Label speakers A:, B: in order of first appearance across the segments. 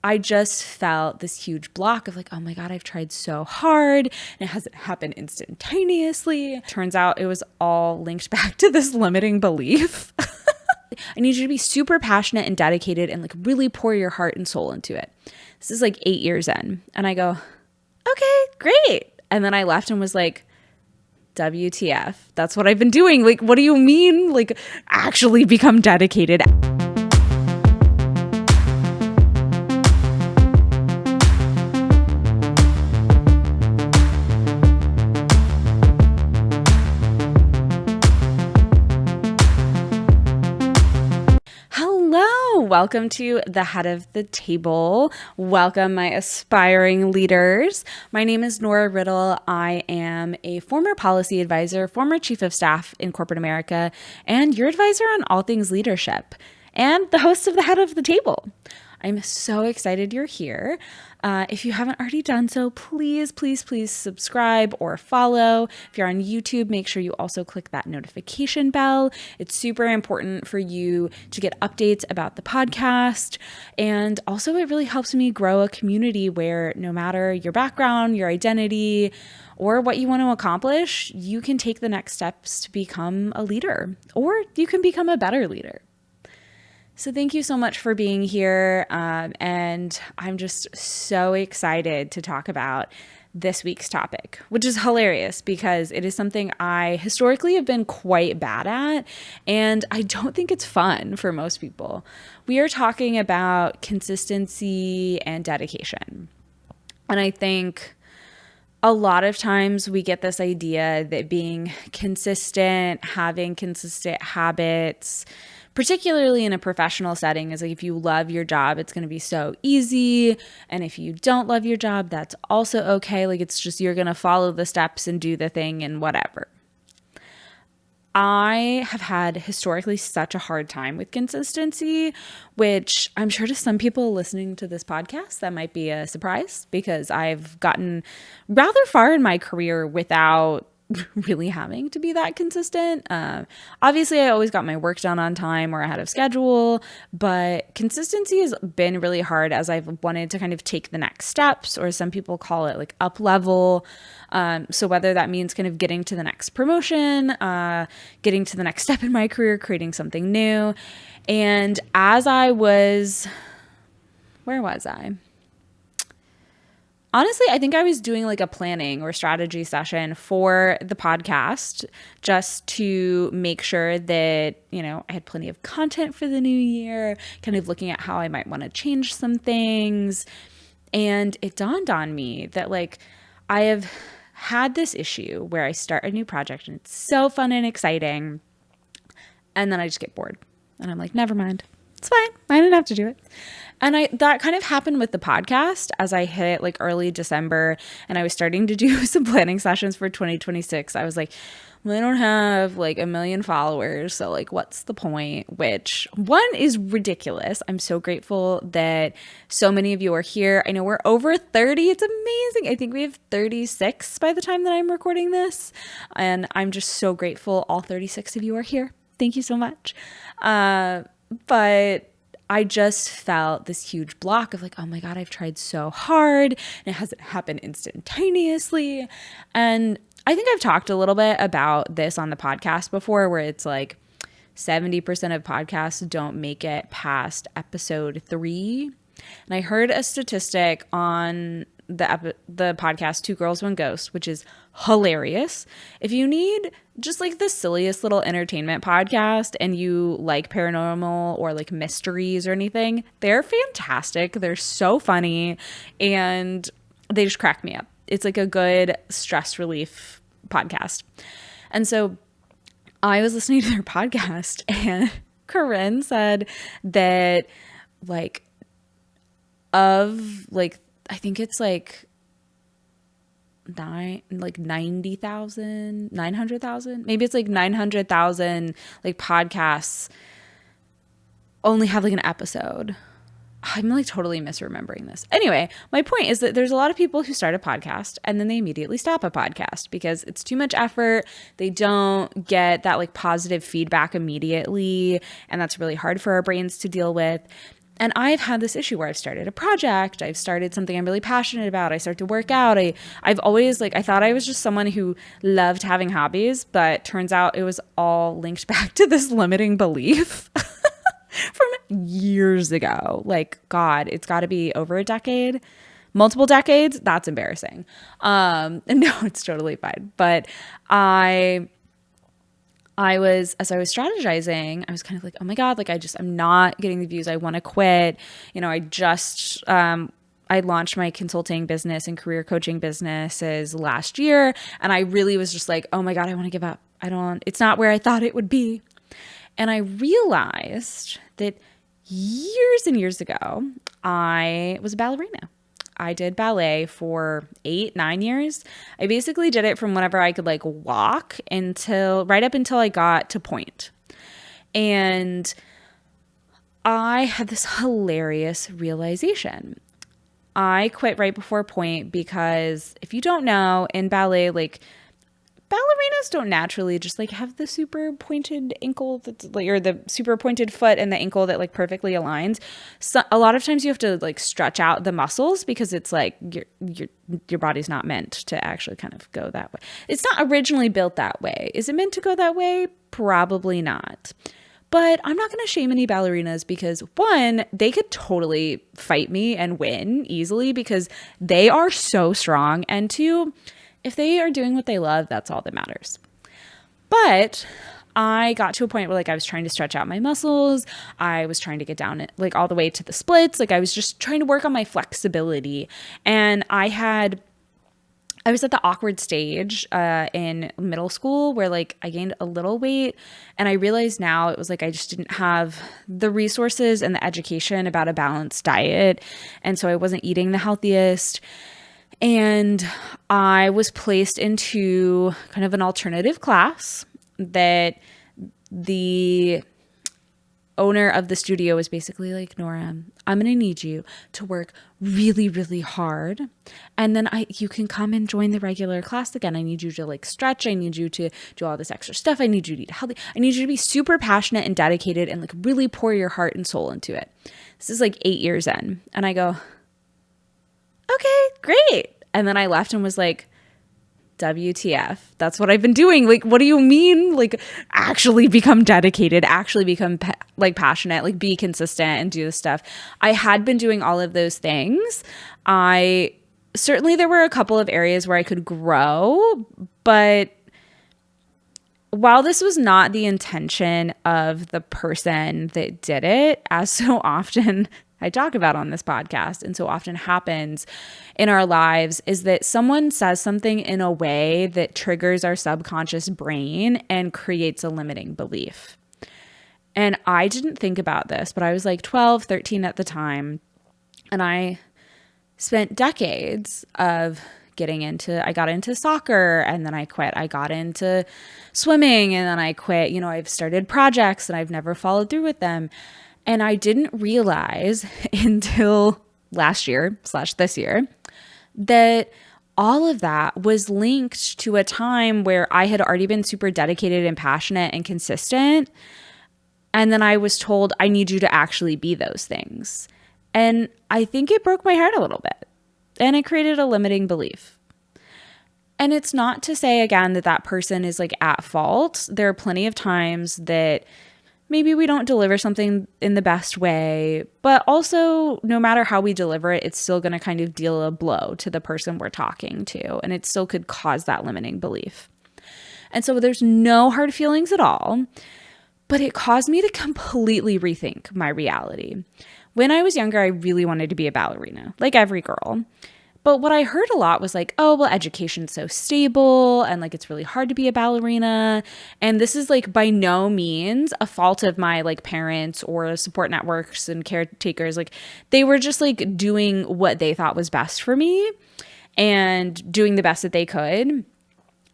A: I just felt this huge block of like, oh my God, I've tried so hard and it hasn't happened instantaneously. Turns out it was all linked back to this limiting belief. I need you to be super passionate and dedicated and like really pour your heart and soul into it. This is like 8 years in. And I go, okay, great. And then I left and was like, WTF, that's what I've been doing. Like, what do you mean? Like, actually become dedicated. Welcome to the head of the table. Welcome, my aspiring leaders. My name is Nora Riddle. I am a former policy advisor, former chief of staff in corporate America, and your advisor on all things leadership, and the host of the head of the table. I'm so excited you're here. If you haven't already done so, please subscribe or follow. If you're on YouTube, make sure you also click that notification bell. It's super important for you to get updates about the podcast. And also it really helps me grow a community where no matter your background, your identity, or what you want to accomplish, you can take the next steps to become a leader, or you can become a better leader. So thank you so much for being here, and I'm just so excited to talk about this week's topic, which is hilarious because it is something I historically have been quite bad at, and I don't think it's fun for most people. We are talking about consistency and dedication, and I think a lot of times we get this idea that being consistent, having consistent habits, particularly in a professional setting, is like if you love your job, it's going to be so easy. And if you don't love your job, that's also okay. Like it's just you're going to follow the steps and do the thing and whatever. I have had historically such a hard time with consistency, which I'm sure to some people listening to this podcast, that might be a surprise because I've gotten rather far in my career without really having to be that consistent. Obviously, I always got my work done on time or ahead of schedule, but consistency has been really hard as I've wanted to kind of take the next steps, or some people call it like up level. So whether that means kind of getting to the next promotion, getting to the next step in my career, creating something new. And as I was, where was I? Honestly, I think I was doing like a planning or strategy session for the podcast just to make sure that, I had plenty of content for the new year, kind of looking at how I might want to change some things. And it dawned on me that like I have had this issue where I start a new project and it's so fun and exciting. And then I just get bored and I'm like, never mind. It's fine. I didn't have to do it. And that kind of happened with the podcast as I hit like early December and I was starting to do some planning sessions for 2026. I was like, well, I don't have like 1 million followers. So like, what's the point? Which one is ridiculous. I'm so grateful that so many of you are here. I know we're over 30. It's amazing. I think we have 36 by the time that I'm recording this. And I'm just so grateful all 36 of you are here. Thank you so much. But I just felt this huge block of like, oh my God, I've tried so hard and it hasn't happened instantaneously. And I think I've talked a little bit about this on the podcast before, where it's like 70% of podcasts don't make it past episode 3. And I heard a statistic on the podcast Two Girls, One Ghost, which is hilarious. If you need just like the silliest little entertainment podcast and you like paranormal or like mysteries or anything, they're fantastic. They're so funny and they just crack me up. It's like a good stress relief podcast. And so I was listening to their podcast and Corinne said that like of like, I think it's like 900,000, maybe it's like 900,000 like podcasts only have like an episode. I'm like totally misremembering this. Anyway, my point is that there's a lot of people who start a podcast and then they immediately stop a podcast because it's too much effort. They don't get that like positive feedback immediately. And that's really hard for our brains to deal with. And I've had this issue where I've started a project, I've started something I'm really passionate about, I start to work out. I've always I thought I was just someone who loved having hobbies, but turns out it was all linked back to this limiting belief from years ago. God, it's got to be over a decade, multiple decades. That's embarrassing. No, it's totally fine. But as I was strategizing, I was kind of like, oh my God, I'm not getting the views. I want to quit. I launched my consulting business and career coaching businesses last year. And I really was just like, oh my God, I want to give up. It's not where I thought it would be. And I realized that years and years ago, I was a ballerina. I did ballet for 8-9 years. I basically did it from whenever I could walk right up until I got to point. And I had this hilarious realization. I quit right before point because if you don't know, in ballet, ballerinas don't naturally just have the super pointed ankle or the super pointed foot and the ankle that perfectly aligns. So a lot of times you have to stretch out the muscles because it's your body's not meant to actually kind of go that way. It's not originally built that way. Is it meant to go that way? Probably not. But I'm not going to shame any ballerinas because one, they could totally fight me and win easily because they are so strong, and two, if they are doing what they love, that's all that matters. But I got to a point where I was trying to stretch out my muscles. I was trying to get down all the way to the splits. I was just trying to work on my flexibility. And I was at the awkward stage in middle school where I gained a little weight, and I realized now it was I just didn't have the resources and the education about a balanced diet. And so I wasn't eating the healthiest. And I was placed into kind of an alternative class that the owner of the studio was basically like, Nora, I'm going to need you to work really, really hard. And then you can come and join the regular class again. I need you to stretch. I need you to do all this extra stuff. I need you to eat healthy. I need you to be super passionate and dedicated and really pour your heart and soul into it. This is 8 years in. And I go, okay, great. And then I left and was like, WTF, that's what I've been doing. What do you mean? Actually become dedicated, actually become passionate, be consistent and do this stuff. I had been doing all of those things. Certainly there were a couple of areas where I could grow, but while this was not the intention of the person that did it, as so often I talk about on this podcast and so often happens in our lives, is that someone says something in a way that triggers our subconscious brain and creates a limiting belief. And I didn't think about this, but I was 12, 13 at the time. And I spent decades of I got into soccer and then I quit. I got into swimming and then I quit. I've started projects and I've never followed through with them. And I didn't realize until last year / this year that all of that was linked to a time where I had already been super dedicated and passionate and consistent. And then I was told, I need you to actually be those things. And I think it broke my heart a little bit. And it created a limiting belief. And it's not to say, again, that person is at fault. There are plenty of times that maybe we don't deliver something in the best way, but also no matter how we deliver it, it's still going to kind of deal a blow to the person we're talking to. And it still could cause that limiting belief. And so there's no hard feelings at all, but it caused me to completely rethink my reality. When I was younger, I really wanted to be a ballerina, like every girl. But what I heard a lot was oh, well, education's so stable and it's really hard to be a ballerina. And this is by no means a fault of my parents or support networks and caretakers. They were just doing what they thought was best for me and doing the best that they could.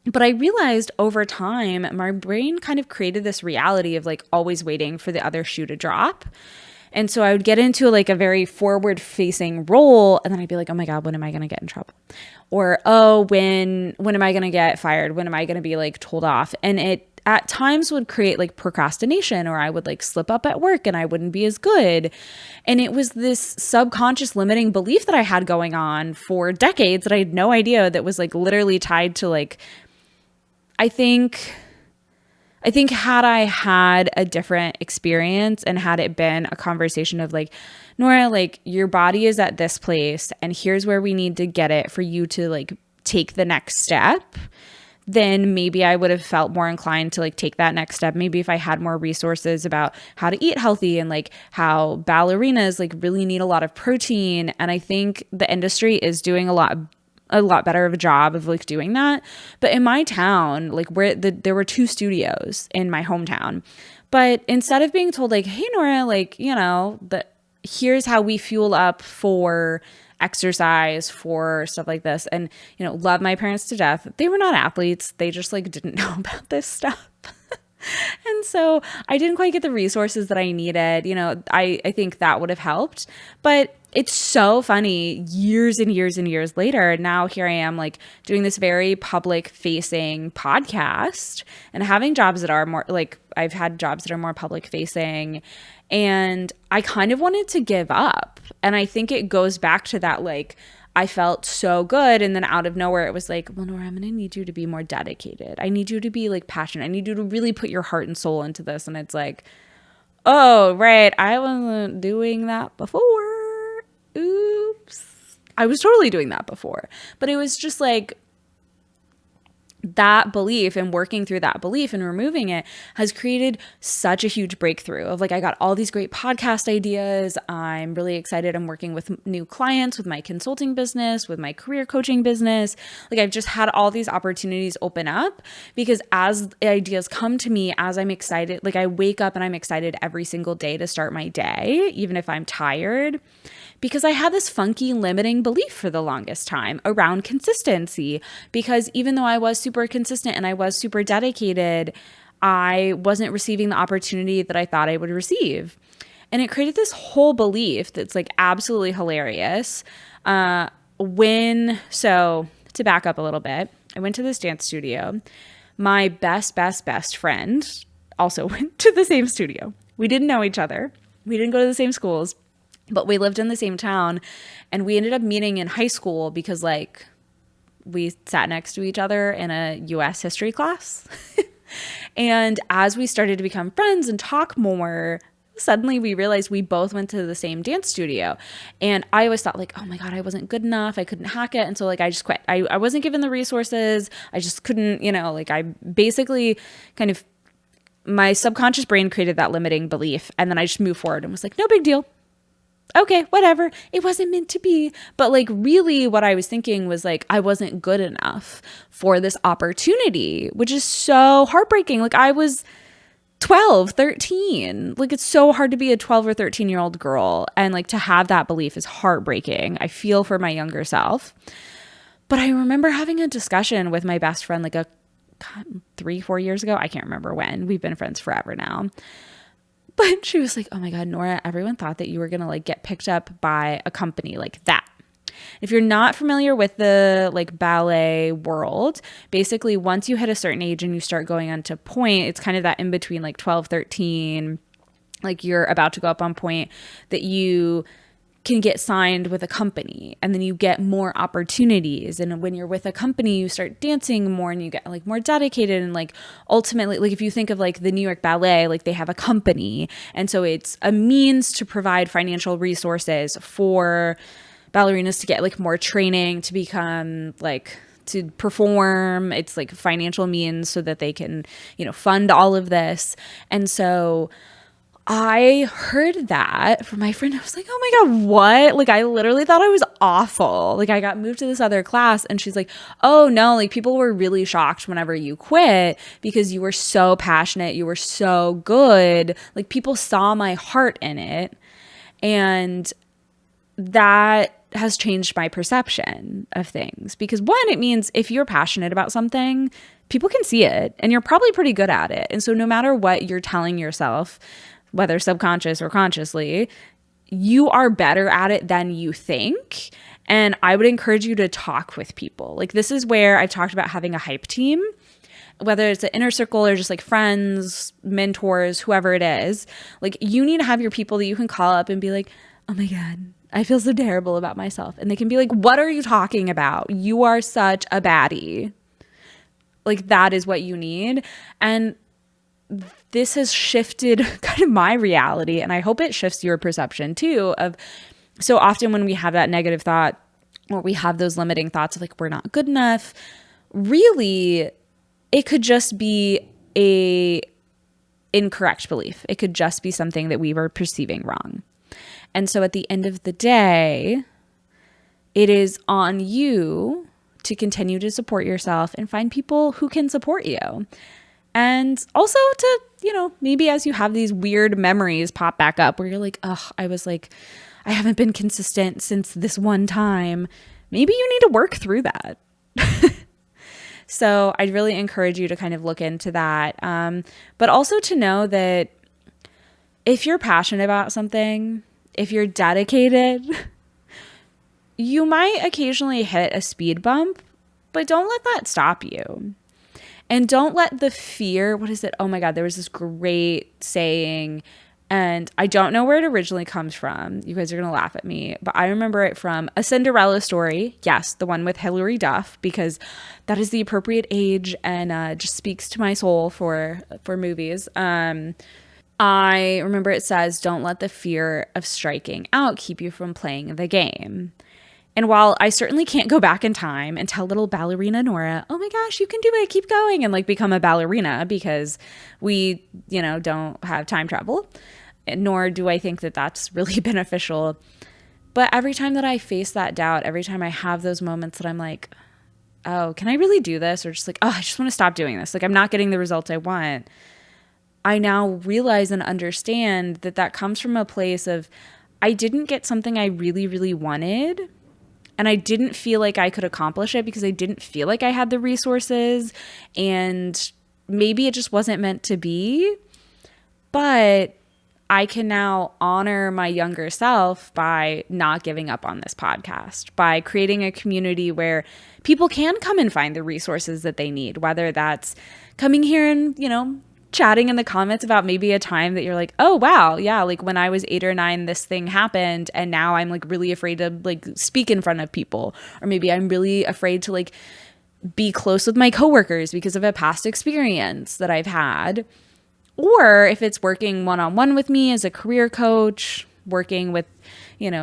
A: But I realized over time, my brain kind of created this reality of always waiting for the other shoe to drop. And so I would get into like a very forward facing role, and then I'd be like, oh my God, when am I going to get in trouble? Or, oh, when am I going to get fired? When am I going to be like told off? And it at times would create like procrastination, or I would like slip up at work and I wouldn't be as good. And it was this subconscious limiting belief that I had going on for decades that I had no idea that was like literally tied to like, I think had I had a different experience and had it been a conversation of like, Nora, like your body is at this place and here's where we need to get it for you to like take the next step, then maybe I would have felt more inclined to like take that next step. Maybe if I had more resources about how to eat healthy and like how ballerinas like really need a lot of protein. And I think the industry is doing a lot better of a job of like doing that. But in my town, like there were 2 studios in my hometown. But instead of being told like, hey, Nora, like, you know, here's how we fuel up for exercise, for stuff like this. And, you know, love my parents to death. They were not athletes. They just like didn't know about this stuff. And so I didn't quite get the resources that I needed. You know, I think that would have helped. But it's so funny, years and years and years later, now here I am like doing this very public facing podcast and having jobs that are more like, I've had jobs that are more public facing, and I kind of wanted to give up. And I think it goes back to that, like, I felt so good. And then out of nowhere, it was like, well, Nora, I'm going to need you to be more dedicated. I need you to be like passionate. I need you to really put your heart and soul into this. And it's like, oh, right. I wasn't doing that before. Oops. I was totally doing that before. But it was just like that belief, and working through that belief and removing it has created such a huge breakthrough of like, I got all these great podcast ideas. I'm really excited. I'm working with new clients, with my consulting business, with my career coaching business. Like I've just had all these opportunities open up because as ideas come to me, as I'm excited, like I wake up and I'm excited every single day to start my day, even if I'm tired. Because I had this funky limiting belief for the longest time around consistency. Because even though I was super consistent and I was super dedicated, I wasn't receiving the opportunity that I thought I would receive. And it created this whole belief that's like absolutely hilarious. So to back up a little bit, I went to this dance studio. My best friend also went to the same studio. We didn't know each other. We didn't go to the same schools. But we lived in the same town, and we ended up meeting in high school because like we sat next to each other in a US history class. And as we started to become friends and talk more, suddenly we realized we both went to the same dance studio. And I always thought like, oh my God, I wasn't good enough. I couldn't hack it. And so like I just quit. I wasn't given the resources. I just couldn't, like I basically kind of, my subconscious brain created that limiting belief. And then I just moved forward and was like, no big deal. Okay, whatever. It wasn't meant to be. But like really what I was thinking was like, I wasn't good enough for this opportunity, which is so heartbreaking. Like I was 12, 13. Like it's so hard to be a 12 or 13-year-old girl. And like to have that belief is heartbreaking. I feel for my younger self. But I remember having a discussion with my best friend like 3-4 years ago. I can't remember when. We've been friends forever now. But she was like, oh my God, Nora, everyone thought that you were going to like get picked up by a company like that. If you're not familiar with the like ballet world, basically once you hit a certain age and you start going on to point, it's kind of that in between like 12, 13, like you're about to go up on point, that you can get signed with a company, and then you get more opportunities. And when you're with a company, you start dancing more and you get like more dedicated. And like ultimately, like if you think of like the New York Ballet, like they have a company. And so it's a means to provide financial resources for ballerinas to get like more training, to become like, to perform. It's like financial means so that they can, fund all of this. And so I heard that from my friend. I was like, oh my God, what? Like, I literally thought I was awful. Like, I got moved to this other class, and she's like, oh no, like people were really shocked whenever you quit because you were so passionate. You were so good. Like, people saw my heart in it. And that has changed my perception of things, because one, it means if you're passionate about something, people can see it and you're probably pretty good at it. And so no matter what you're telling yourself whether subconscious or consciously, you are better at it than you think. And I would encourage you to talk with people. Like, this is where I talked about having a hype team, whether it's an inner circle or just like friends, mentors, whoever it is. Like, you need to have your people that you can call up and be like, oh my God, I feel so terrible about myself. And they can be like, what are you talking about? You are such a baddie. Like, that is what you need. And this has shifted kind of my reality. And I hope it shifts your perception too, of so often when we have that negative thought or we have those limiting thoughts of like, we're not good enough, really, it could just be a incorrect belief. It could just be something that we were perceiving wrong. And so at the end of the day, it is on you to continue to support yourself and find people who can support you. And also to, maybe as you have these weird memories pop back up where you're like, oh, I haven't been consistent since this one time. Maybe you need to work through that. So I'd really encourage you to kind of look into that. But also to know that if you're passionate about something, if you're dedicated, you might occasionally hit a speed bump, but don't let that stop you. And don't let the fear, what is it? Oh my God, there was this great saying, and I don't know where it originally comes from. You guys are going to laugh at me, but I remember it from A Cinderella Story. Yes, the one with Hilary Duff, because that is the appropriate age and just speaks to my soul for movies. I remember it says, don't let the fear of striking out keep you from playing the game. And while I certainly can't go back in time and tell little ballerina Nora, oh my gosh, you can do it, keep going, and like become a ballerina, because we, don't have time travel, nor do I think that that's really beneficial. But every time that I face that doubt, every time I have those moments that I'm like, oh, can I really do this? Or just like, oh, I just want to stop doing this. Like, I'm not getting the results I want. I now realize and understand that that comes from a place of, I didn't get something I really, really wanted. And I didn't feel like I could accomplish it because I didn't feel like I had the resources, and maybe it just wasn't meant to be. But I can now honor my younger self by not giving up on this podcast, by creating a community where people can come and find the resources that they need, whether that's coming here and, chatting in the comments about maybe a time that you're like, oh, wow, yeah, like when I was 8 or 9, this thing happened, and now I'm like really afraid to like speak in front of people. Or maybe I'm really afraid to like be close with my coworkers because of a past experience that I've had. Or if it's working one-on-one with me as a career coach, working with,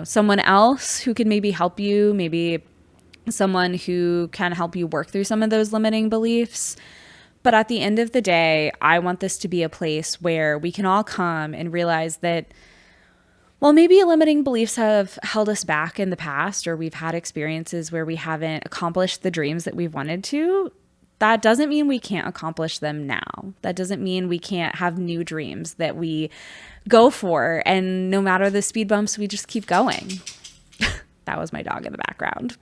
A: someone else who can maybe help you, maybe someone who can help you work through some of those limiting beliefs. But at the end of the day, I want this to be a place where we can all come and realize that, well, maybe limiting beliefs have held us back in the past, or we've had experiences where we haven't accomplished the dreams that we've wanted to. That doesn't mean we can't accomplish them now. That doesn't mean we can't have new dreams that we go for. And no matter the speed bumps, we just keep going. That was my dog in the background.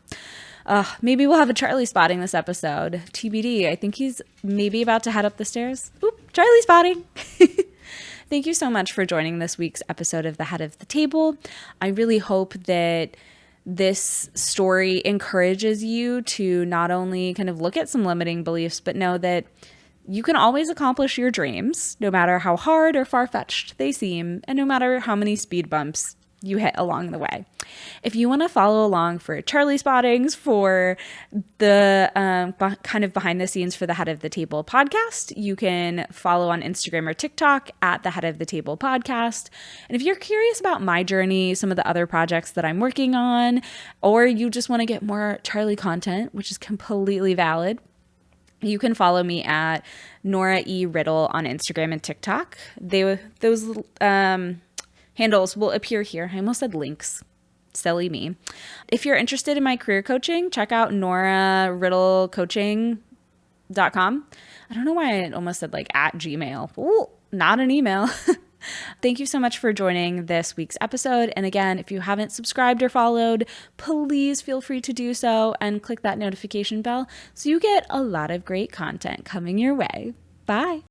A: Maybe we'll have a Charlie spotting this episode. TBD. I think he's maybe about to head up the stairs. Oop, Charlie spotting. Thank you so much for joining this week's episode of The Head of the Table. I really hope that this story encourages you to not only kind of look at some limiting beliefs, but know that you can always accomplish your dreams, no matter how hard or far-fetched they seem, and no matter how many speed bumps you hit along the way. If you want to follow along for Charlie spottings, for the kind of behind the scenes for the Head of the Table podcast, you can follow on Instagram or TikTok at the Head of the Table podcast. And if you're curious about my journey, some of the other projects that I'm working on, or you just want to get more Charlie content, which is completely valid, you can follow me at Nora E. Riddle on Instagram and TikTok. Those handles will appear here. I almost said links. Silly me. If you're interested in my career coaching, check out norariddlecoaching.com. I don't know why I almost said like at Gmail. Ooh, not an email. Thank you so much for joining this week's episode. And again, if you haven't subscribed or followed, please feel free to do so and click that notification bell so you get a lot of great content coming your way. Bye.